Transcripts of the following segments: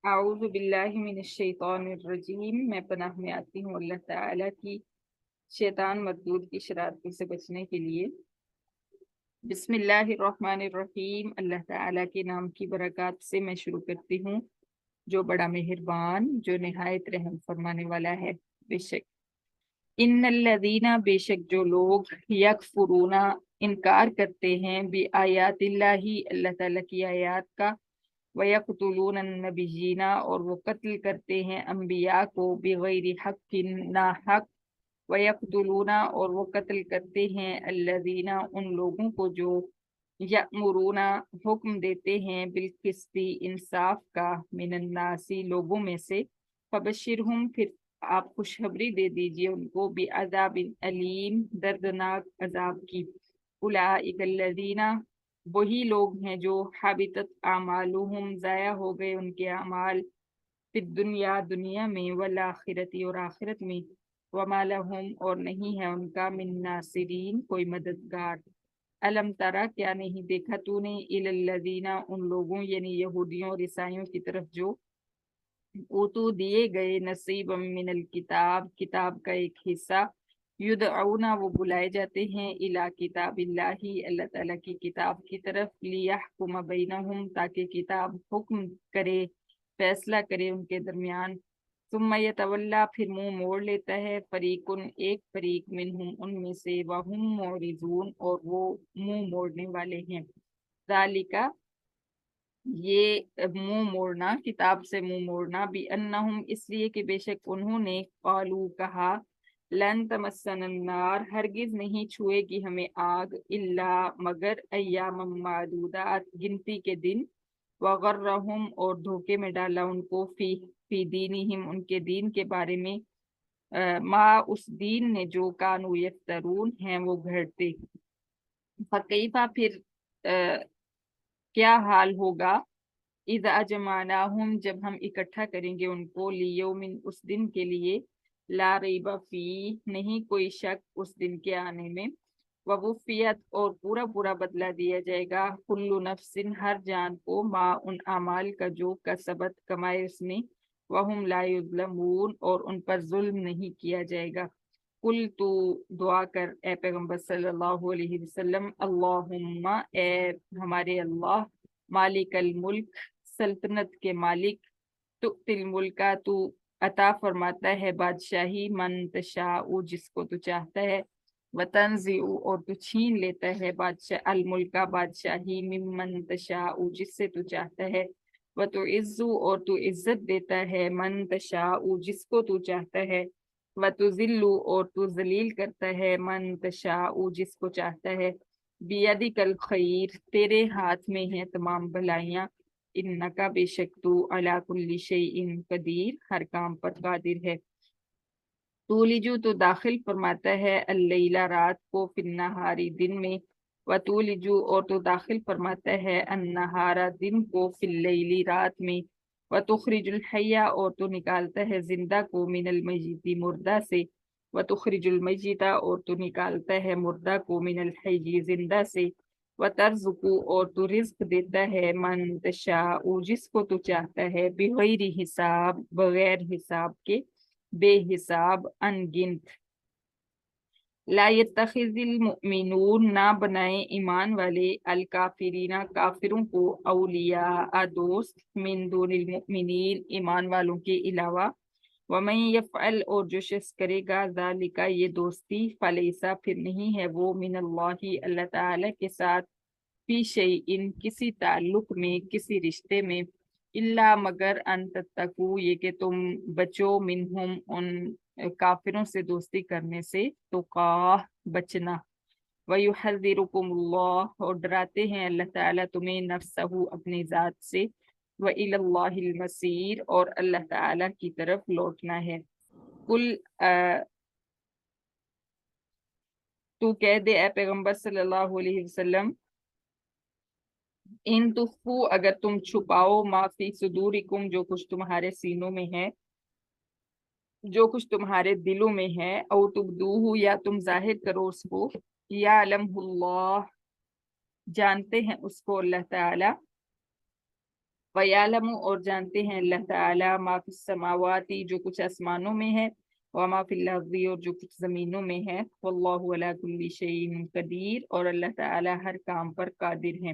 اعوذ باللہ من الشیطان الرجیم، میں پناہ میں آتی ہوں اللہ تعالیٰ کی شیطان مردود کی شرارتوں سے بچنے کے لیے۔ بسم اللہ الرحمن الرحیم، اللہ تعالیٰ کے نام کی برکات سے میں شروع کرتی ہوں جو بڑا مہربان، جو نہایت رحم فرمانے والا ہے۔ بے شک ان الذین، بے شک جو لوگ یکفرون، انکار کرتے ہیں، بآیات اللہ، اللہ تعالیٰ کی آیات کا، وَيَقْتُلُونَ النَّبِيِّينَ، اور وہ قتل کرتے ہیں انبیاء کو، بغیر حق، نا حق، وَيَقْتُلُونَ، اور وہ قتل کرتے ہیں الذین، ان لوگوں کو جو یأمرون، حکم دیتے ہیں، بالقسط، انصاف کا، من الناس، لوگوں میں سے، فبشرہم، پھر آپ خوشخبری دے دیجئے ان کو، بعذاب علیم، دردناک عذاب کی۔ اولئک الذین، وہی لوگ ہیں جو حبطت اعمالہم، ضائع ہو گئے ان کے اعمال، فی الدنیا، دنیا میں، والآخرت، اور آخرت میں، وما لہم، اور نہیں ہے ان کا، من ناصرین، کوئی مددگار۔ الم ترا، کیا نہیں دیکھا تو نے، الی الذین، ان لوگوں یعنی یہودیوں اور عیسائیوں کی طرف جو اوتو دیے گئے، نصیب من الکتاب، کتاب کا ایک حصہ، یدعون، وہ بلائے جاتے ہیں، الی کتاب اللہ، اللہ تعالیٰ کی کتاب کی طرف، لیحکم بینہم، تاکہ کتاب حکم کرے، فیصلہ کرے ان کے درمیان، ثم یتولا، پھر منہ موڑ لیتا ہے، فریقن، ایک فریق، منہم، ان میں سے، وہم معرضون، اور وہ منہ موڑنے والے ہیں۔ ذالکا، یہ منہ موڑنا، کتاب سے منہ موڑنا، بِأَنَّهُمْ، اس لیے کہ بے شک انہوں نے، قالوا، کہا، لن تمسنا النار، ہرگز نہیں چھوئے گی ہمیں آگ، الا، مگر، ایام معدودات، گنتی کے دن، وغرہم، اور دھوکے میں ڈالا ان کو، فی دینہم، ان کے دین کے بارے میں، ما، اس دین نے جو، کانوا یفترون، ہیں وہ گھڑتے۔ فکیفا، پھر کیا حال ہوگا، اذا جمعناہم، جب ہم اکٹھا کریں گے ان کو، لیومن، اس دن کے لیے، لا ریب فیہ، نہیں کوئی شک اس دن کے آنے میں، ووفیت، اور پورا پورا بدلہ دیا جائے گا، کل نفس، ہر جان کو، ما، ان اعمال کا جو، کسبت، کمائے اس نے، وہم لا یظلمون، اور ان پر ظلم نہیں کیا جائے گا۔ کل، تو دعا کر اے پیغمبر صلی اللہ علیہ وسلم، اللہم، اے ہمارے اللہ، مالک الملک، سلطنت کے مالک، تؤتی الملک، تو عطا فرماتا ہے بادشاہی، من تشاء، جس کو تو چاہتا ہے، وتنزع، اور تو چھین لیتا ہے بادشاہ الملک، بادشاہی، ممن تشاء، جس سے تو چاہتا ہے، وتعز، اور تو عزت دیتا ہے، من تشاء، جس کو تو چاہتا ہے، وتذل، اور تو ذلیل کرتا ہے، من تشاء، جس کو چاہتا ہے، بیدک الخیر، تیرے ہاتھ میں ہیں تمام بھلائیاں، انکا، بے شک تو، علی کل شیء قدیر، ہر کام پر قادر ہے۔ تولجو، تو داخل فرماتا ہے، اللیلہ، رات کو، فی النہاری، دن میں، وتولجو، اور تو داخل فرماتا ہے، النہارا، دن کو، فی اللیلی، رات میں، وتخرج الحی، اور تو نکالتا ہے زندہ کو، من المیت، مردہ سے، وتخرج المیت، اور تو نکالتا ہے مردہ کو، من الحی، زندہ سے، وترزق، اور تو رزق دیتا ہے، من تشاء، جس کو تو چاہتا ہے، بغیر حساب، بغیر حساب کے، بے حساب، ان گنت۔ لا يتخذ المؤمنون، نہ بنائیں ایمان والے، الکافرین، کافروں کو، اولیاء، دوست، من دون المؤمنین، ایمان والوں کے علاوہ، ومن یفعل، اور جو شخص کرے گا، ذالک، یہ دوستی، فلیسا، پھر نہیں ہے وہ، من اللہ، اللہ تعالی کے ساتھ، فی شیء، کسی تعلق میں، کسی رشتے میں، الا، مگر، ان تتقوا، یہ کہ تم بچو، منہم، ان کافروں سے دوستی کرنے سے، تقاہ، بچنا، وَيُحَذِّرُكُمُ اللَّهُ، اور ڈراتے ہیں اللہ تعالیٰ تمہیں، نفسہ، اپنی ذات سے، وَإِلَى اللَّهِ الْمَصِيرُ، اور اللہ تعالیٰ کی طرف لوٹنا ہے۔ کل، تو کہہ دے اے پیغمبر صلی اللہ علیہ وسلم، ان تخفو، اگر تم چھپاؤ، ما فی صدورکم، جو کچھ تمہارے سینوں میں ہے، جو کچھ تمہارے دلوں میں ہے، او تبدوہ، یا تم ظاہر کرو اس کو، یعلمہ اللہ، جانتے ہیں اس کو اللہ تعالی، वयालमु और जानते हैं अल्लाह ताला मा फिस समावाती जो कुछ आसमानों में है, व मा फिल अर्दी और जो कुछ जमीनों में है, वल्लाहु अला कुल्ली शैइन कदीर और अल्लाह ताला हर काम पर कादिर है।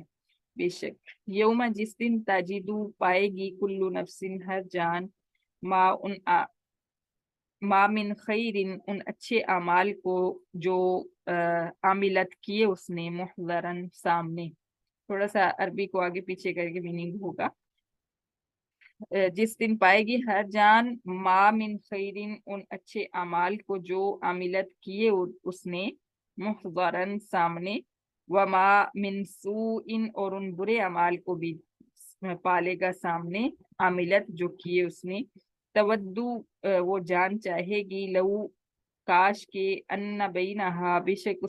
बेशक यौमा जिस दिन ताजिदू पाएगी कुल्लु नफ्सिन हर जान मा मिन खैरिन उन अच्छे अमाल को जो आमिलत किए उसने मुहज़रन सामने। थोड़ा सा अरबी को आगे पीछे करके मीनिंग होगा। जिस दिन पाएगी हर जान मा मिन खैरिन उन अच्छे अमाल को जो आमिलत किए उसने मुहज़रन सामने, व मा मिन सूइन और उन बुरे अमाल को भी पालेगा सामने, आमिलत जो किए उसने। तवद्दू वो जान चाहेगी, लऊ काश के, अन्ना बैनहा बेशक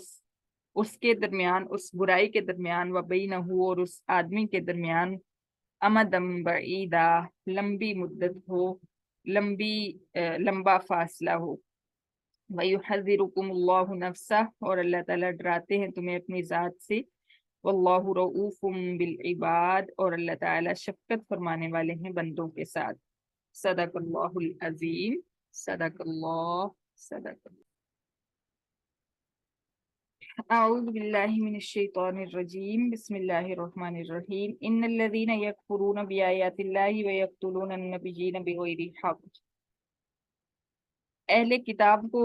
उसके दरमियान, उस बुराई के दरमियान, व बैनहू और उस आदमी के दरमियान, अमदम बईदा लंबी मुद्दत हो, लंबा फासला हो। वयुहज़िरुकुमुल्लाहु नफ्सा और अल्लाह ताला डराते हैं तुम्हें अपनी जात से। वल्लाहु रऊफुम बिल इबाद और अल्लाह ताला शफकत फरमाने वाले हैं बंदों के साथ। सदक़ल्लाहुल अज़ीम। सदक़ल्लाह। सदक़ल्लाह। अऊज़ु बिल्लाहि मिनश शैतानिर रजीम। बिस्मिल्लाहिर रहमानिर रहीम। इन्नल्लज़ीना यकफुरूना बिआयातिल्लाहि व यक़्तुलूना अन्नबिय्यीना बिग़ैरि हक़। अहले किताब को,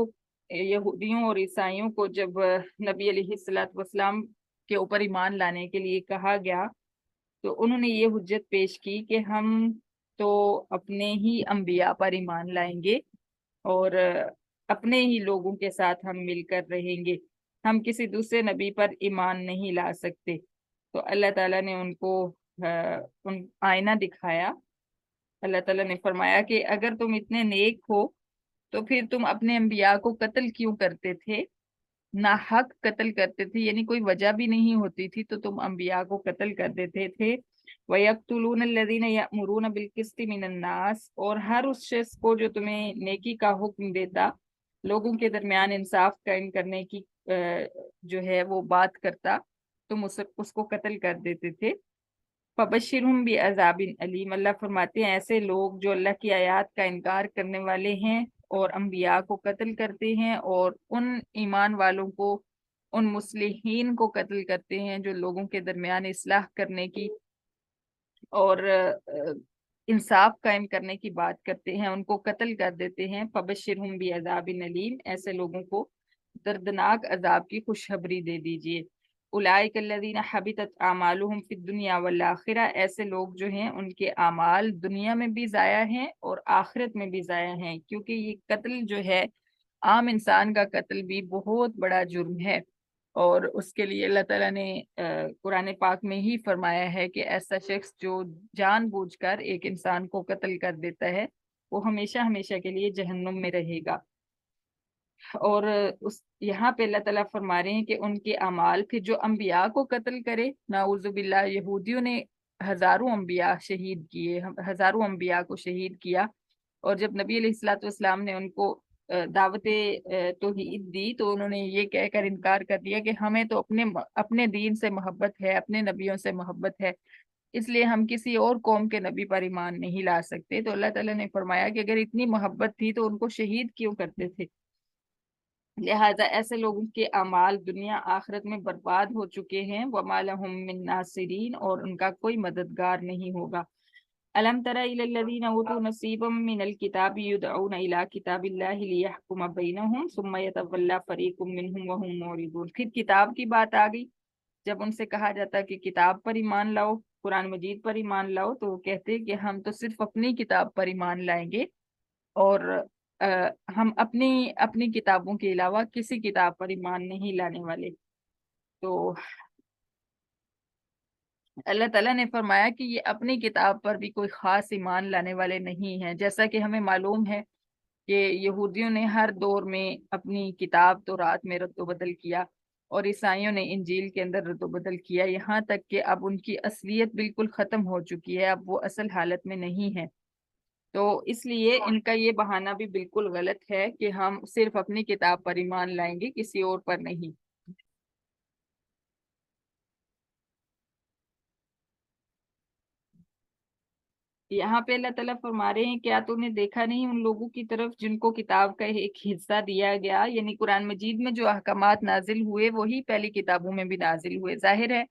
यहूदियों और ईसाइयों को जब नबी अलैहिस्सलातु वस्सलाम के ऊपर ईमान लाने के लिए कहा गया तो उन्होंने ये हुज्जत पेश की कि हम तो अपने ही अंबिया पर ईमान लाएंगे और अपने ही लोगों के साथ हम मिलकर रहेंगे, हम किसी दूसरे नबी पर ईमान नहीं ला सकते। तो अल्लाह ताला ने उनको उन आईना दिखाया। अल्लाह ताला ने फरमाया कि अगर तुम इतने नेक हो तो फिर तुम अपने अंबिया को कत्ल क्यों करते थे, नाहक कत्ल करते थे, यानी कोई वजह भी नहीं होती थी तो तुम अंबिया को कत्ल कर देते थे। वयक्तुलून अल्लज़ीना यअमुरून बिलकिस्ति मिनन नास और हर उस शख्स को जो तुम्हें नेकी का हुक्म देता, लोगों के दरमियान इंसाफ कायम करने की जो है वो बात करता, तुम उसको कत्ल कर देते थे। फबशिरहुम बि अज़ाबिन अलीम अल्लाह फरमाते हैं ऐसे लोग जो अल्लाह की आयत का इनकार करने वाले हैं और अंबिया को कत्ल करते हैं और उन ईमान वालों को, उन मुस्लिहीन को कत्ल करते हैं जो लोगों के दरमियान इस्लाह करने की और इंसाफ कायम करने की बात करते हैं, उनको कत्ल कर देते हैं। फबशिरहुम बि अज़ाबिन अलीम ऐसे लोगों को दर्दनाक अजाब की खुशखबरी दे दीजिए। उलाइक अल्लज़ीना हबितत आमालुहुम फिद दुनिया वल आखिरा ऐसे लोग जो हैं उनके आमाल दुनिया में भी ज़ाया हैं और आखिरत में भी ज़ाया हैं, क्योंकि ये कत्ल जो है, आम इंसान का कत्ल भी बहुत बड़ा जुर्म है और उसके लिए अल्लाह ताला ने कुरान पाक में ही फरमाया है कि ऐसा शख्स जो जानबूझकर एक इंसान को कत्ल कर देता है वो हमेशा हमेशा के लिए जहन्नुम में रहेगा। और उस यहाँ पे अल्लाह ताला फरमा रहे हैं कि उनके अमाल, फिर जो अंबिया को कत्ल करे, नाउजुबिल्लाह, यहूदियों ने हजारों अंबिया शहीद किए, हजारों अंबिया को शहीद किया और जब नबी अलैहिस्सलातु वस्सलाम ने उनको दावत तौहीद दी तो उन्होंने ये कहकर इनकार कर दिया कि हमें तो अपने अपने दीन से मोहब्बत है, अपने नबियों से मोहब्बत है, इसलिए हम किसी और कौम के नबी पर ईमान नहीं ला सकते। तो अल्लाह ताला ने फरमाया कि अगर इतनी मोहब्बत थी तो उनको शहीद क्यों करते थे। लिहाजा ऐसे लोगों के अमाल दुनिया आखिरत में बर्बाद हो चुके हैं। वमा लहुम मिन नासिरीन और उनका कोई मददगार नहीं होगा। अलम तरा इलल्लज़ीना ऊतू नसीबम मिनल किताबि युदऊना इला किताबिल्लाहि लियहकुम बैनहुम सुम्मा यतवल्ला फरीकुम मिनहुम व हुम मुरिदून। फिर किताब की बात आ गई। जब उनसे कहा जाता कि किताब पर ईमान लाओ, कुरान मजीद पर ईमान लाओ, तो वो कहते कि हम तो सिर्फ अपनी किताब पर ईमान लाएंगे और हम अपनी अपनी किताबों के अलावा किसी किताब पर ईमान नहीं लाने वाले। तो अल्लाह ताला ने फरमाया कि ये अपनी किताब पर भी कोई खास ईमान लाने वाले नहीं हैं। जैसा कि हमें मालूम है कि यहूदियों ने हर दौर में अपनी किताब तो रात में रद्द बदल किया और ईसाइयों ने इंजील के अंदर रद्द बदल किया, यहाँ तक कि अब उनकी असलियत बिल्कुल ख़त्म हो चुकी है, अब वो असल हालत में नहीं है। तो इसलिए इनका ये बहाना भी बिल्कुल गलत है कि हम सिर्फ अपनी किताब पर ईमान लाएंगे, किसी और पर नहीं। यहाँ पे अल्लाह ताला फरमा रहे हैं, क्या तूने देखा नहीं उन लोगों की तरफ जिनको किताब का एक हिस्सा दिया गया, यानी कुरान मजीद में जो अहकामात नाजिल हुए वही पहली किताबों में भी नाजिल हुए। जाहिर है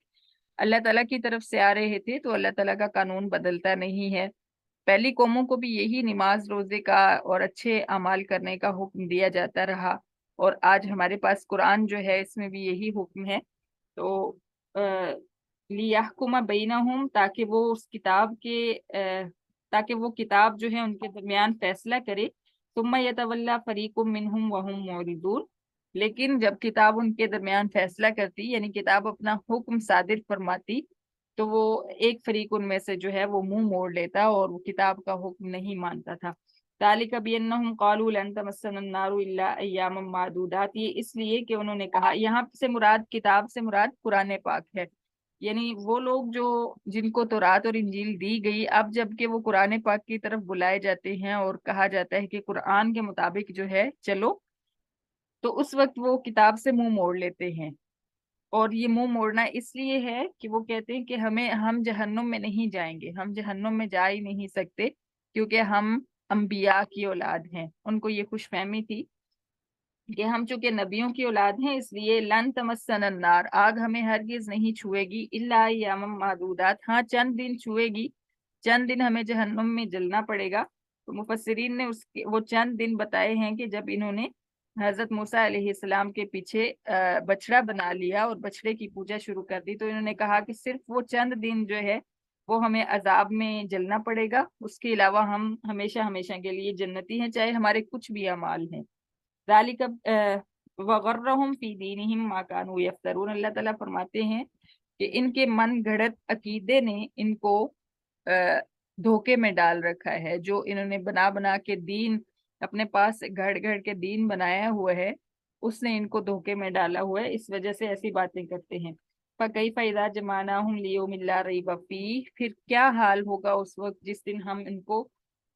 अल्लाह ताला की तरफ से आ रहे थे, तो अल्लाह ताला का कानून बदलता नहीं है। पहली कौमों को भी यही नमाज रोजे का और अच्छे अमाल करने का हुक्म दिया जाता रहा, और आज हमारे पास कुरान जो है इसमें भी यही हुक्म है। तो लियाहकुमा बैनहुम, ताकि वो उस किताब के ताकि वो किताब जो है उनके दरमियान फैसला करे। सुम्मा यतवल्ला फरीकुम मिनहुम वहुम मुरिदून, लेकिन जब किताब उनके दरमियान फैसला करती, यानी किताब अपना हुक्म सादिर फरमाती, तो वो एक फरीक उनमें से जो है वो मुंह मोड़ लेता और वो किताब का हुक्म नहीं मानता था। ज़ालिका बिअन्नहुम क़ालू लन तमस्सना अन्नारु इल्ला अय्यामम मादूदात, ये इसलिए कि उन्होंने कहा, यहाँ से मुराद किताब से मुराद कुरान पाक है। यानी वो लोग जो जिनको तौरात और इंजील दी गई, अब जबकि वो कुरान पाक की तरफ बुलाए जाते हैं और कहा जाता है कि कुरान के मुताबिक जो है चलो, तो उस वक्त वो किताब से मुंह मोड़ लेते हैं। और ये मुंह मोड़ना इसलिए है कि वो कहते हैं कि हम जहन्नुम में नहीं जाएंगे, हम जहन्नुम में जा ही नहीं सकते, क्योंकि हम अंबिया की औलाद हैं। उनको ये खुशफहमी थी कि हम चूंकि नबियों की औलाद हैं, इसलिए लन तमस्सन नार, आग हमें हरगिज नहीं छुएगी, इल्ला अय्यामम मादूदात, हाँ चंद दिन छुएगी, चंद दिन हमें जहन्नुम में जलना पड़ेगा। तो मुफस्सिरीन ने उसके वो चंद दिन बताए हैं कि जब इन्होंने हजरत मूसा अलैहिस्सलाम के पीछे बछड़ा बना लिया और बछड़े की पूजा शुरू कर दी, तो इन्होंने कहा कि सिर्फ वो चंद दिन जो है वो हमें अजाब में जलना पड़ेगा, उसके अलावा हम हमेशा हमेशा के लिए जन्नती हैं, चाहे हमारे कुछ भी अमाल हैं। ज़ालिक वगर्रहुम फी दीनिहिम मा कानू यफ्तरून, अल्लाह ताला फरमाते हैं कि इनके मन घड़त अकीदे ने इनको अ, धोखे में डाल रखा है। जो इन्होंने बना बना के दीन अपने पास घड़ घड़ के दीन बनाया हुआ है, उसने इनको धोखे में डाला हुआ है, इस वजह से ऐसी बातें करते हैं। फकैफ इज़ा जमानाहुम लियौमिन ला रैब फीह, फिर क्या हाल होगा उस वक्त जिस दिन हम इनको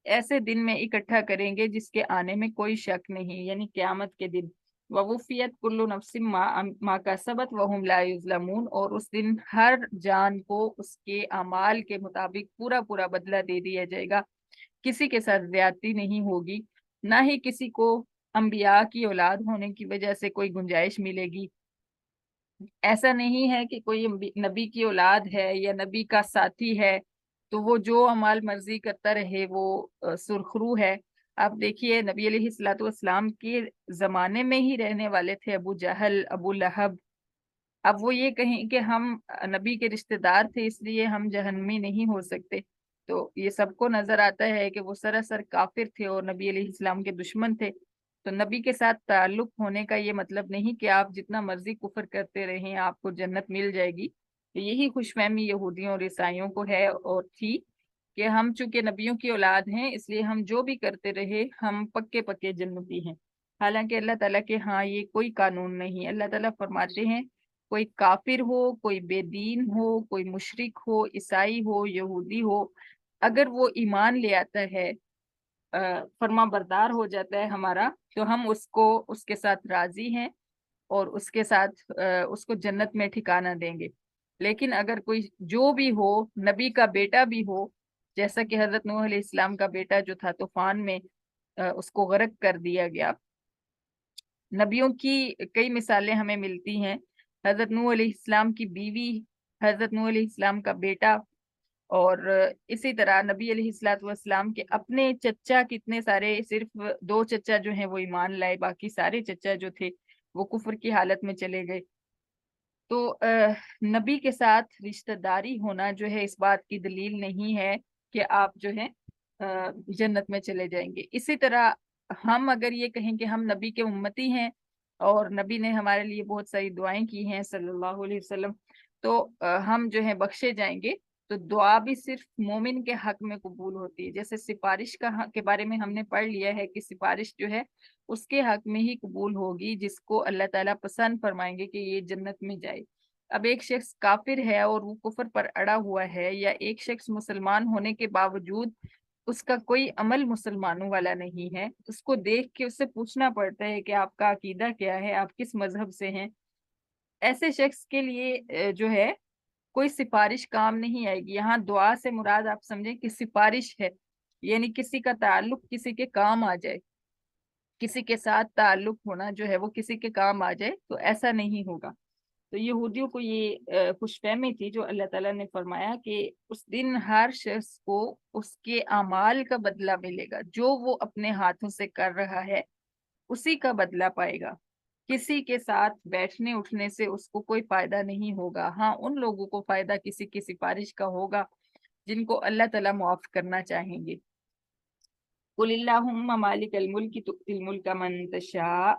ऐसे दिन में इकट्ठा करेंगे जिसके आने में कोई शक नहीं, यानी क्यामत के दिन। ववुफियत कुल्लु नफ्सिम मा कसबत वहुम ला युज़लमून, और उस दिन हर जान को उसके अमाल के मुताबिक पूरा पूरा बदला दे दिया जाएगा, किसी के साथ ज्यादती नहीं होगी, ना ही किसी को अंबिया की औलाद होने की वजह से कोई गुंजाइश मिलेगी। ऐसा नहीं है कि कोई नबी की औलाद है या नबी का साथी है तो वो जो अमाल मर्जी करता रहे वो सुरखरू है। आप देखिए नबी अलैहिस्सलाम के जमाने में ही रहने वाले थे अबू जहल, अबू लहब। अब वो ये कहें कि हम नबी के रिश्तेदार थे इसलिए हम जहन्नमी नहीं हो सकते, तो ये सबको नजर आता है कि वो सरासर काफिर थे और नबी अलैहिस्सलाम के दुश्मन थे। तो नबी के साथ ताल्लुक होने का ये मतलब नहीं कि आप जितना मर्जी कुफर करते रहें आपको जन्नत मिल जाएगी। तो यही खुशफहमी यहूदियों और ईसाइयों को है और थी कि हम चूंकि नबियों की औलाद हैं इसलिए हम जो भी करते रहे हम पक्के पक्के जन्नती हैं। हालांकि अल्लाह ताला के हाँ ये कोई कानून नहीं। अल्लाह ताला फरमाते हैं कोई काफिर हो, कोई बेदीन हो, कोई मुशरिक हो, ईसाई हो, यहूदी हो, अगर वो ईमान ले आता है, फर्मा बरदार हो जाता है हमारा, तो हम उसको उसके साथ राजी हैं और उसके साथ उसको जन्नत में ठिकाना देंगे। लेकिन अगर कोई जो भी हो, नबी का बेटा भी हो, जैसा कि हजरत नूह अलैहिस्सलाम का बेटा जो था तूफान में उसको गर्क कर दिया गया। नबियों की कई मिसालें हमें मिलती हैं। हजरत नूह अलैहिस्सलाम की बीवी, हजरत नूह अलैहिस्सलाम का बेटा, और इसी तरह नबी अलैहिस्सलाम के अपने चचा, कितने सारे, सिर्फ दो चचा जो हैं वो ईमान लाए, बाकी सारे चचा जो थे वो कुफर की हालत में चले गए। तो नबी के साथ रिश्तेदारी होना जो है इस बात की दलील नहीं है कि आप जो है जन्नत में चले जाएंगे। इसी तरह हम अगर ये कहें कि हम नबी के उम्मती हैं और नबी ने हमारे लिए बहुत सारी दुआएं की हैं सल्लल्लाहु अलैहि वसल्लम, तो हम जो है बख्शे जाएंगे। तो दुआ भी सिर्फ मोमिन के हक में कबूल होती है। जैसे सिफारिश का हक के बारे में हमने पढ़ लिया है कि सिफारिश जो है उसके हक में ही कबूल होगी जिसको अल्लाह ताला पसंद फरमाएंगे कि ये जन्नत में जाए। अब एक शख्स काफिर है और वो कुफर पर अड़ा हुआ है, या एक शख्स मुसलमान होने के बावजूद उसका कोई अमल मुसलमानों वाला नहीं है, उसको देख के उससे पूछना पड़ता है कि आपका अकीदा क्या है, आप किस मजहब से हैं। ऐसे शख्स के लिए जो है कोई सिफारिश काम नहीं आएगी। यहाँ दुआ से मुराद आप समझें कि सिफारिश है, यानी किसी का ताल्लुक किसी के काम आ जाए, किसी के साथ ताल्लुक होना जो है वो किसी के काम आ जाए, तो ऐसा नहीं होगा। तो यहूदियों को ये खुशफहमी थी जो अल्लाह ताला ने फरमाया कि उस दिन हर शख्स को उसके अमाल का बदला मिलेगा, जो वो अपने हाथों से कर रहा है उसी का बदला पाएगा। किसी के साथ बैठने उठने से उसको कोई फायदा नहीं होगा। हाँ, उन लोगों को फायदा किसी की सिफारिश का होगा जिनको अल्लाह ताला माफ करना चाहेंगे। कुलिल्लाहुम्मा मालिकल मुल्की तुअतिल मुल्का मन तशा।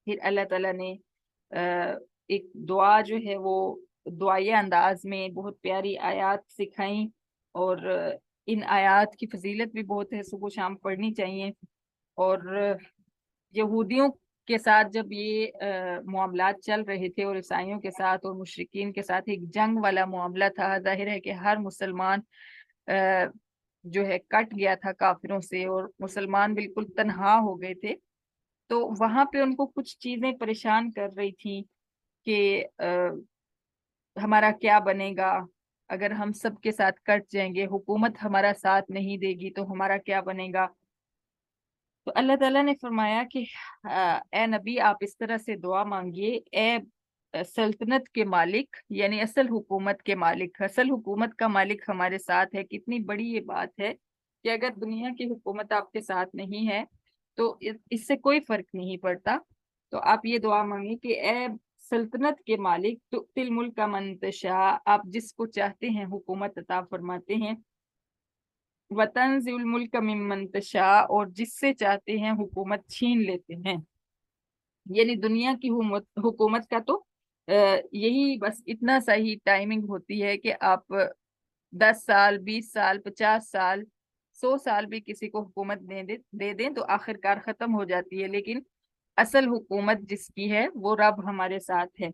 फिर अल्लाह ताला ने एक दुआ जो है वो दुआए अंदाज में बहुत प्यारी आयात सिखाई, और इन आयात की फजीलत भी बहुत है, सुबह शाम पढ़नी चाहिए। और यहूदियों के साथ जब ये मामलात चल रहे थे और ईसाइयों के साथ और मुशरिकीन के साथ एक जंग वाला मामला था, जाहिर है कि हर मुसलमान जो है कट गया था काफिरों से और मुसलमान बिल्कुल तन्हा हो गए थे। तो वहां पे उनको कुछ चीजें परेशान कर रही थी कि हमारा क्या बनेगा अगर हम सबके साथ कट जाएंगे, हुकूमत हमारा साथ नहीं देगी तो हमारा क्या बनेगा। तो अल्लाह ताला ने फरमाया कि ए नबी आप इस तरह से दुआ मांगिए, ए सल्तनत के मालिक, यानी असल हुकूमत के मालिक, असल हुकूमत का मालिक हमारे साथ है। कितनी बड़ी ये बात है कि अगर दुनिया की हुकूमत आपके साथ नहीं है तो इससे कोई फर्क नहीं पड़ता। तो आप ये दुआ मांगिए कि ए सल्तनत के मालिक, तुतिल मुल्क का मंतशा, आप जिसको चाहते हैं हुकूमत अता फरमाते हैं, वतंजिउल मुल्क मिम्मन तशा, और जिससे चाहते हैं हुकूमत छीन लेते हैं। यानी दुनिया की हुकूमत का तो यही बस इतना सा ही टाइमिंग होती है कि आप 10 साल, 20 साल, 50 साल, 100 साल भी किसी को हुकूमत दे दें तो आखिरकार खत्म हो जाती है। लेकिन असल हुकूमत जिसकी है वो रब हमारे साथ है।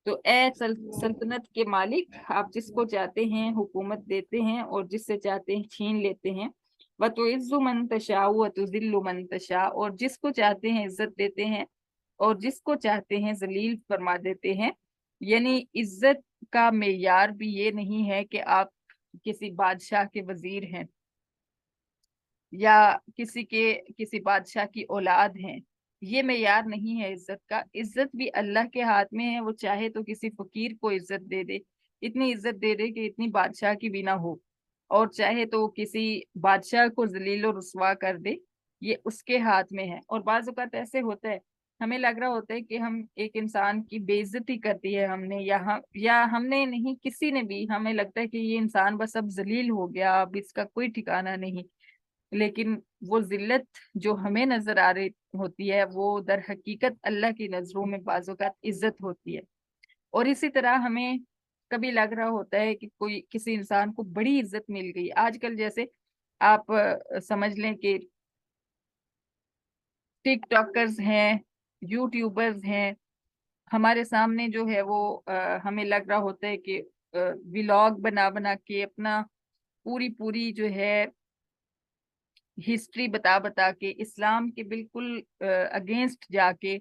तो ए सल्तनत के मालिक, आप जिसको चाहते हैं हुकूमत देते हैं और जिससे चाहते हैं छीन लेते हैं। व तो इज्जु मन तशा व तो जिल्लु मन तशा, और जिसको चाहते हैं इज्जत देते हैं और जिसको चाहते हैं जलील फरमा देते हैं। यानी इज्जत का मेयार भी ये नहीं है कि आप किसी बादशाह के वजीर हैं या किसी बादशाह की औलाद हैं, ये मेयार नहीं है इज्जत का। इज्जत भी अल्लाह के हाथ में है, वो चाहे तो किसी फकीर को इज्जत दे दे, इतनी इज्जत दे दे कि इतनी बादशाह की भी ना हो, और चाहे तो किसी बादशाह को जलील और रुसवा कर दे, ये उसके हाथ में है। और बाज़ औक़ात ऐसे होता है, हमें लग रहा होता है कि हम एक इंसान की बेइज्जती कर दी है हमने, या हमने नहीं, किसी ने भी, हमें लगता है कि ये इंसान बस अब जलील हो गया, अब इसका कोई ठिकाना नहीं। लेकिन वो जिल्लत जो हमें नजर आ रही होती है वो दर हकीकत अल्लाह की नजरों में बाज़ औक़ात इज्जत होती है। और इसी तरह हमें कभी लग रहा होता है कि कोई किसी इंसान को बड़ी इज्जत मिल गई। आजकल जैसे आप समझ लें कि टिकटॉकर्स हैं, यूट्यूबर्स हैं, हमारे सामने जो है वो हमें लग रहा होता है कि व्लॉग बना बना के अपना पूरी पूरी जो है हिस्ट्री बता बता के, इस्लाम के बिल्कुल अगेंस्ट जाके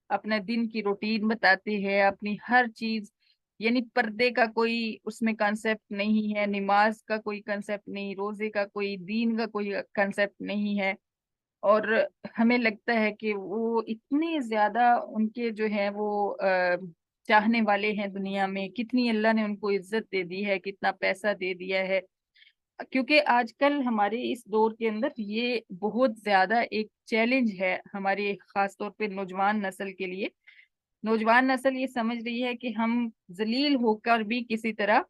अपने दिन की रूटीन बताते हैं, अपनी हर चीज। यानी पर्दे का कोई उसमें कंसेप्ट नहीं है, नमाज का कोई कंसेप्ट नहीं, रोजे का कोई, दीन का कोई कंसेप्ट नहीं है। और हमें लगता है कि वो इतने ज्यादा उनके जो है वो चाहने वाले हैं दुनिया में, कितनी अल्लाह ने उनको इज्जत दे दी है, कितना पैसा दे दिया है। क्योंकि आजकल हमारे इस दौर के अंदर ये बहुत ज्यादा एक चैलेंज है हमारे खास तौर पे नौजवान नस्ल के लिए। नौजवान नस्ल ये समझ रही है कि हम जलील होकर भी किसी तरह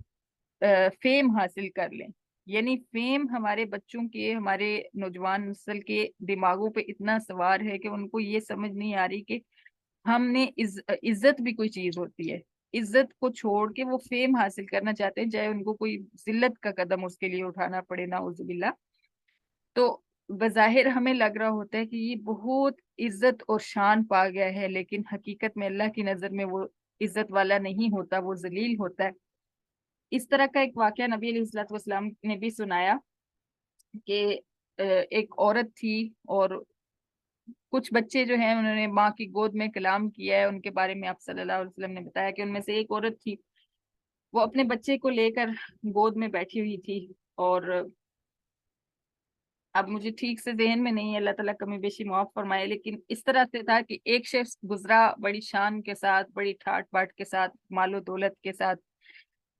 फेम हासिल कर लें। यानी फेम हमारे बच्चों के, हमारे नौजवान नस्ल के दिमागों पे इतना सवार है कि उनको ये समझ नहीं आ रही कि हमने इज्जत भी कोई चीज होती है। इज्जत को छोड़ के वो फेम हासिल करना चाहते हैं, चाहे उनको कोई जिल्लत का कदम उसके लिए उठाना पड़े, ना उजुबिल्ला। तो बज़ाहिर हमें लग रहा होता है कि ये बहुत इज्जत और शान पा गया है, लेकिन हकीकत में अल्लाह की नजर में वो इज्जत वाला नहीं होता, वो जलील होता है। इस तरह का एक वाकया नबी अलैहिस्सलातु वस्सलाम ने भी सुनाया कि एक औरत थी और कुछ बच्चे जो हैं उन्होंने माँ की गोद में कलाम किया है, उनके बारे में आप सल्लल्लाहु अलैहि वसल्लम ने बताया कि उनमें से एक औरत थी वो अपने बच्चे को लेकर गोद में बैठी हुई थी। और अब मुझे ठीक से ज़हन में नहीं है, अल्लाह ताला कमी बेशी माफ फरमाए, लेकिन इस तरह से था कि एक शख्स गुजरा बड़ी शान के साथ, बड़ी ठाट बाट के साथ, मालो दौलत के साथ।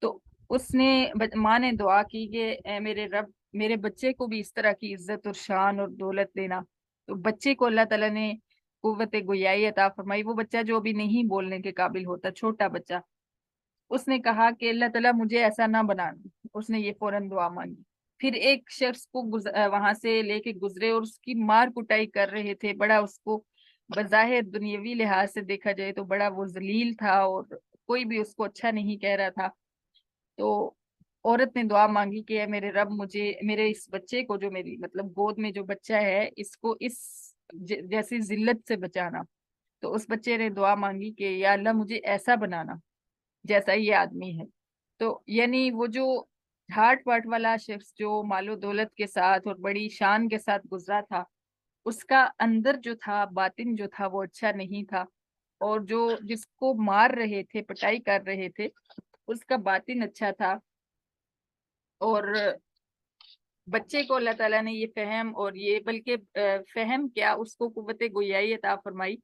तो उसने माँ ने दुआ की कि "ए मेरे रब, मेरे बच्चे को भी इस तरह की इज्जत और शान और दौलत देना"। तो बच्चे को अल्लाह ताला ने कुव्वत गोयाई अता फरमाई। वो बच्चा जो अभी नहीं बोलने के काबिल होता, छोटा बच्चा, उसने कहा कि अल्लाह ताला मुझे ऐसा ना बनाना। उसने ये फौरन दुआ मांगी। फिर एक शख्स को वहां से लेके गुजरे और उसकी मार कुटाई कर रहे थे। बड़ा उसको बज़ाहिर दुनियावी लिहाज से देखा जाए तो बड़ा वो जलील था और कोई भी उसको अच्छा नहीं कह रहा था। तो औरत ने दुआ मांगी कि "ऐ मेरे रब, मुझे मेरे इस बच्चे को, जो मेरी मतलब गोद में जो बच्चा है, इसको इस जैसी जिल्लत से बचाना"। तो उस बच्चे ने दुआ मांगी कि "या अल्लाह, मुझे ऐसा बनाना जैसा ये आदमी है"। तो यानी वो जो ठाट बाट वाला शख्स जो मालो दौलत के साथ और बड़ी शान के साथ गुजरा था, उसका अंदर जो था, बातिन जो था, वो अच्छा नहीं था। और जो जिसको मार रहे थे, पिटाई कर रहे थे, उसका बातिन अच्छा था। और बच्चे को अल्लाह ताला ने ये फहम, और ये बल्कि फहम क्या, उसको कुव्वत गोयाई अता फरमाई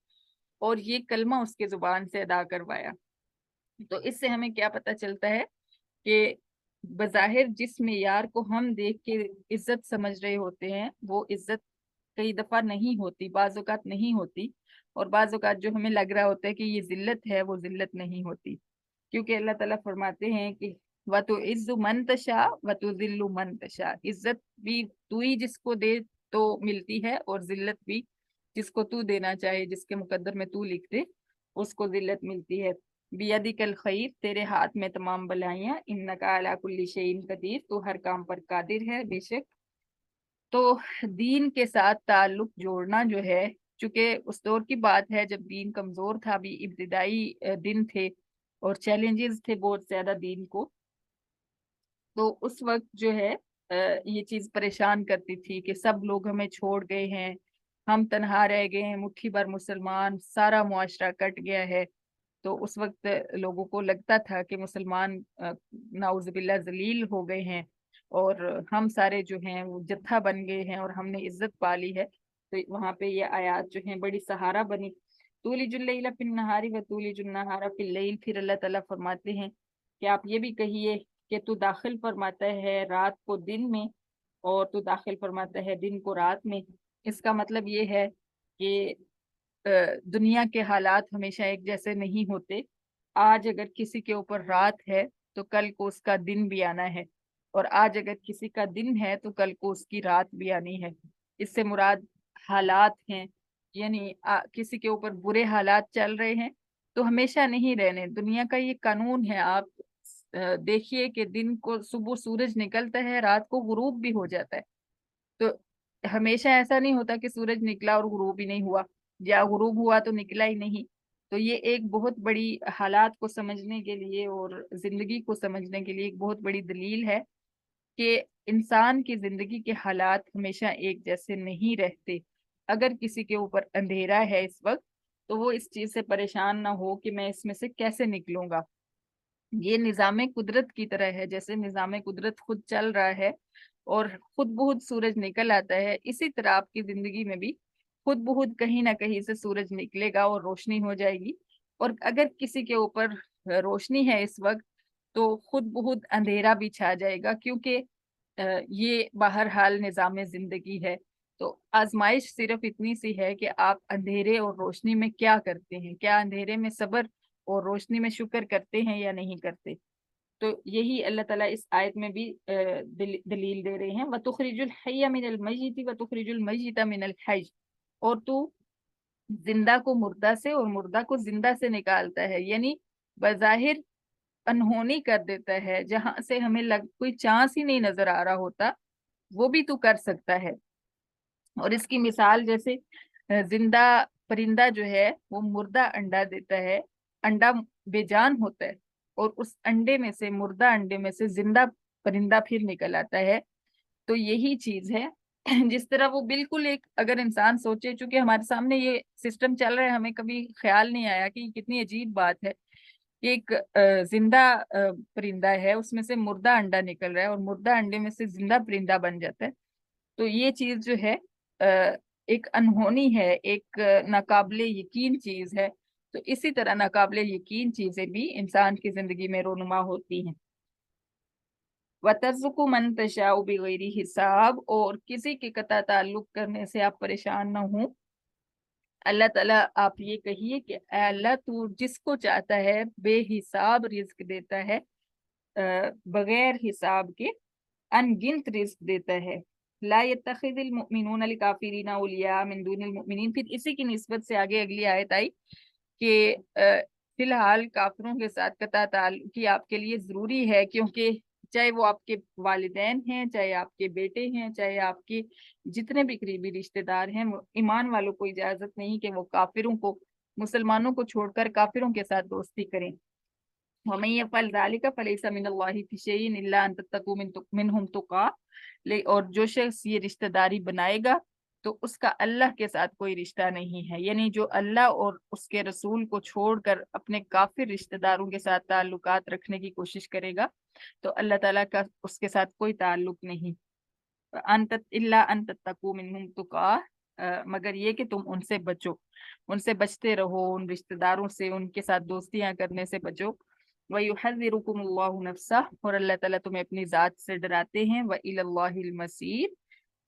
और ये कलमा उसके जुबान से अदा करवाया। तो इससे हमें क्या पता चलता है कि बज़ाहिर जिस मेयार को हम देख के इज्जत समझ रहे होते हैं, वो इज्जत कई दफा नहीं होती, बाज़ औक़ात नहीं होती। और बाज़ औक़ात जो हमें लग रहा होता है कि ये जिल्लत है, वो जिल्लत नहीं होती। क्योंकि अल्लाह ताला फरमाते हैं कि व तो इज्जु मन तशा व तो जिल्लु मन तशा। इज्जत भी तू ही जिसको दे तो मिलती है, और जिल्लत भी जिसको तू देना चाहे, जिसके मुकद्दर में तू लिख दे, उसको जिल्लत मिलती है। बियदिकल खैर, तेरे हाथ में तमाम भलाइयाँ, इन्नका अला कुल्ली शैइन कदीर, तू हर काम पर कादिर है बेशक। तो दीन के साथ ताल्लुक जोड़ना जो है, चूंकि उस दौर की बात है जब दीन कमजोर था, अभी इब्तिदाई दिन थे और चैलेंजेस थे बहुत ज्यादा दीन को। तो उस वक्त जो है ये चीज परेशान करती थी कि सब लोग हमें छोड़ गए हैं, हम तन्हा रह गए हैं, मुट्ठी भर मुसलमान, सारा मुआशरा कट गया है। तो उस वक्त लोगों को लगता था कि मुसलमान नाउजुबिल्ला जलील हो गए हैं, और हम सारे जो हैं वो जत्था बन गए हैं और हमने इज्जत पा ली है। तो वहां पे ये आयत जो है बड़ी सहारा बनी। तूलिजुल लैला फिन नहारी व तूलिजुन नहारा फिल लैल। फिर अल्लाह ताला फरमाते हैं कि आप ये भी कहिए कि तू दाखिल फरमाता है रात को दिन में, और तू दाखिल फरमाता है दिन को रात में। इसका मतलब ये है कि दुनिया के हालात हमेशा एक जैसे नहीं होते। आज अगर किसी के ऊपर रात है तो कल को उसका दिन भी आना है, और आज अगर किसी का दिन है तो कल को उसकी रात भी आनी है। इससे मुराद हालात हैं। यानी किसी के ऊपर बुरे हालात चल रहे हैं तो हमेशा नहीं रहने। दुनिया का ये कानून है। आप देखिए कि दिन को सुबह सूरज निकलता है, रात को गुरूब भी हो जाता है। तो हमेशा ऐसा नहीं होता कि सूरज निकला और गुरूब ही नहीं हुआ, या गुरूब हुआ तो निकला ही नहीं। तो ये एक बहुत बड़ी हालात को समझने के लिए और जिंदगी को समझने के लिए एक बहुत बड़ी दलील है कि इंसान की जिंदगी के हालात हमेशा एक जैसे नहीं रहते। अगर किसी के ऊपर अंधेरा है इस वक्त, तो वो इस चीज से परेशान ना हो कि मैं इसमें से कैसे निकलूंगा। ये निजाम कुदरत की तरह है। जैसे निजाम कुदरत खुद चल रहा है और खुद बहुत सूरज निकल आता है, इसी तरह आपकी जिंदगी में भी खुद बहुत कहीं ना कहीं से सूरज निकलेगा और रोशनी हो जाएगी। और अगर किसी के ऊपर रोशनी है इस वक्त, तो खुद बहुत अंधेरा भी छा जाएगा, क्योंकि ये बहरहाल निजाम जिंदगी है। तो आजमाइश सिर्फ इतनी सी है कि आप अंधेरे और रोशनी में क्या करते हैं। क्या अंधेरे में सब्र और रोशनी में शुक्र करते हैं या नहीं करते। तो यही अल्लाह ताला इस आयत में भी दलील दे रहे हैं। वतुखरिजुल हय्य मिनल मय्यिति वतुखरिजुल मय्यिता मिनल हय्य। और तू जिंदा को मुर्दा से और मुर्दा को जिंदा से निकालता है। यानी बजाहिर अनहोनी कर देता है, जहां से हमें कोई चांस ही नहीं नजर आ रहा होता, वो भी तू कर सकता है। और इसकी मिसाल जैसे जिंदा परिंदा जो है वो मुर्दा अंडा देता है। अंडा बेजान होता है, और उस अंडे में से, मुर्दा अंडे में से जिंदा परिंदा फिर निकल आता है। तो यही चीज है। जिस तरह वो बिल्कुल एक, अगर इंसान सोचे, चूंकि हमारे सामने ये सिस्टम चल रहा है, हमें कभी ख्याल नहीं आया कि कितनी अजीब बात है कि एक जिंदा परिंदा है, उसमें से मुर्दा अंडा निकल रहा है और मुर्दा अंडे में से जिंदा परिंदा बन जाता है। तो ये चीज जो है एक अनहोनी है, एक नाकाबिले यकीन चीज है। तो इसी तरह नाकाबिले यकीन चीजें भी इंसान की जिंदगी में रोनुमा होती हैं। वतर्जुकु मन तशाउ बिगैरी हिसाब, और किसी के कता ताल्लुक करने से आप परेशान ना हो। अल्लाह ताला आप ये कहिए कि ऐ अल्लाह तू जिसको चाहता है बेहिसाब रिज्क देता है, बगैर हिसाब के अनगिनत रिस्क देता है। ला यत्तखिज़ुल मुमिनून अल काफिरीना औलिया मिन दूनिल मुमिनीन। फिर इसी की निस्बत से आगे अगली आयत आई कि फिलहाल काफिरों के साथ कता ताल्लुकी आपके लिए जरूरी है, क्योंकि चाहे वो आपके वालिदैन हैं, चाहे आपके बेटे हैं, चाहे आपके जितने भी करीबी रिश्तेदार हैं, ईमान वालों को इजाजत नहीं कि वो काफिरों को, मुसलमानों को छोड़कर काफिरों के साथ दोस्ती करें। वमन यफ़अल ज़ालिका फलैसा मिनल्लाहि फी शैइन इल्ला अन तत्तकू मिनहुम तुक़ा। और जो शख्स ये रिश्तेदारी बनाएगा तो उसका अल्लाह के साथ कोई रिश्ता नहीं है। यानी जो अल्लाह और उसके रसूल को छोड़कर अपने काफिर रिश्तेदारों के साथ ताल्लुकात रखने की कोशिश करेगा तो अल्लाह ताला का उसके साथ कोई ताल्लुक नहीं। इल्ला अन तत्तकू मिनहुम तुक़ा, मगर ये कि तुम उनसे बचो, उनसे बचते रहो, उन रिश्तेदारों से, उनके साथ दोस्तियां करने से बचो। वयुहज़्ज़िरुकुमुल्लाहु नफ्सह, और अल्लाह ताला तुम्हें अपनी जात से डराते हैं। व इलल्लाहिल मसीर,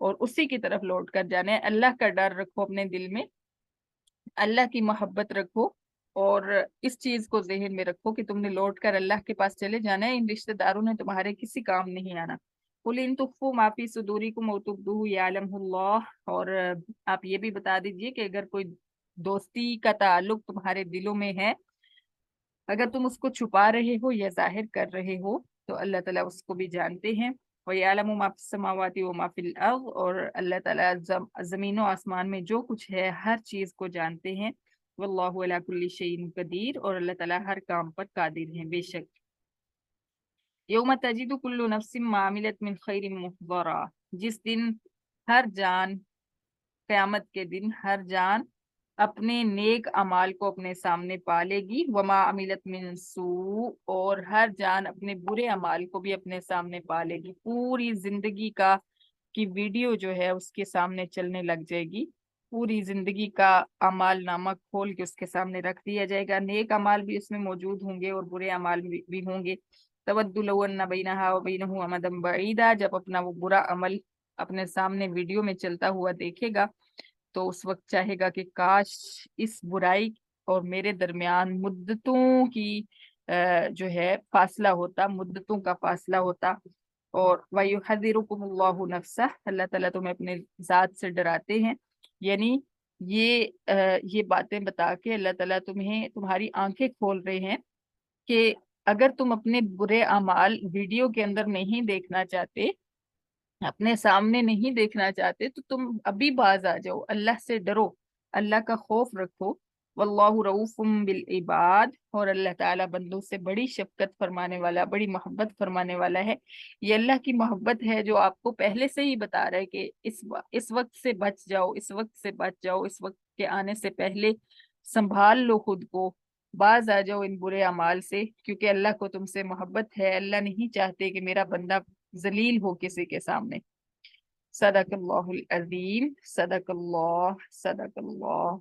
और उसी की तरफ लौट कर जाना है। अल्लाह का डर रखो अपने दिल में, अल्लाह की मोहब्बत रखो, और इस चीज को जहन में रखो कि तुमने लौट कर अल्लाह के पास चले जाना है। इन रिश्तेदारों ने तुम्हारे किसी काम नहीं आना। कुल इन तुख्फू माफी सुदूरिकुम औ तुब्दूहु यालमुल्लाह, और आप ये भी बता दीजिए कि अगर कोई दोस्ती का ताल्लुक तुम्हारे दिलों में है, अगर तुम उसको छुपा रहे हो या जाहिर कर रहे हो, तो अल्लाह ताला उसको भी जानते हैं। व यालमु मा फिस समावाति व मा फिल अर्द, और अल्लाह ताला जमीन और आसमान में जो कुछ है हर चीज को जानते हैं। वल्लाहु अला कुल्ली शैइन कदीर, और अल्लाह ताला हर काम पर कादिर है बेशक। यौम तजिदु कुल्लु नफ्सिन मा अमिलत मिन खैरिन मुहदरा, जिस दिन हर जान, क़यामत के दिन हर जान अपने नेक अमाल को अपने सामने पालेगी। वमा अमिलत मिन सू, और हर जान अपने बुरे अमाल को भी अपने सामने पालेगी। पूरी जिंदगी का की वीडियो जो है उसके सामने चलने लग जाएगी। पूरी जिंदगी का अमाल नामा खोल के उसके सामने रख दिया जाएगा। नेक अमाल भी उसमें मौजूद होंगे और बुरे अमाल भी होंगे। तवद्दु लौ अन्ना बैनहा व बैनहु अमदन बईदा, जब अपना वो बुरा अमल अपने सामने वीडियो में चलता हुआ देखेगा तो उस वक्त चाहेगा कि काश इस बुराई और मेरे दरमियान मुद्दतों की जो है फासला होता, मुद्दतों का फासला होता। और वयुहज़्ज़िरुकुमुल्लाहु नफ्सह, अल्लाह ताला तुम्हें अपने जात से डराते हैं। यानी ये बातें बता के अल्लाह ताला तुम्हें, तुम्हारी आंखें खोल रहे हैं कि अगर तुम अपने बुरे अमाल वीडियो के अंदर नहीं देखना चाहते, अपने सामने नहीं देखना चाहते, तो तुम अभी बाज आ जाओ, अल्लाह से डरो, अल्लाह का खौफ रखो। वल्लाहु रऊफुम बिल इबाद, और अल्लाह ताला बंदों से बड़ी शफकत फरमाने वाला, बड़ी मोहब्बत फरमाने वाला है। ये अल्लाह की मोहब्बत है जो आपको पहले से ही बता रहा है कि इस वक्त से बच जाओ, इस वक्त से बच जाओ, इस वक्त के आने से पहले संभाल लो खुद को, बाज आ जाओ इन बुरे अमाल से, क्योंकि अल्लाह को तुमसे मोहब्बत है। अल्लाह नहीं चाहते कि मेरा बंदा जलील हो किसी के सामने। सदकल्लाहुल अज़ीम, सदकल्लाह, सदकल्लाह।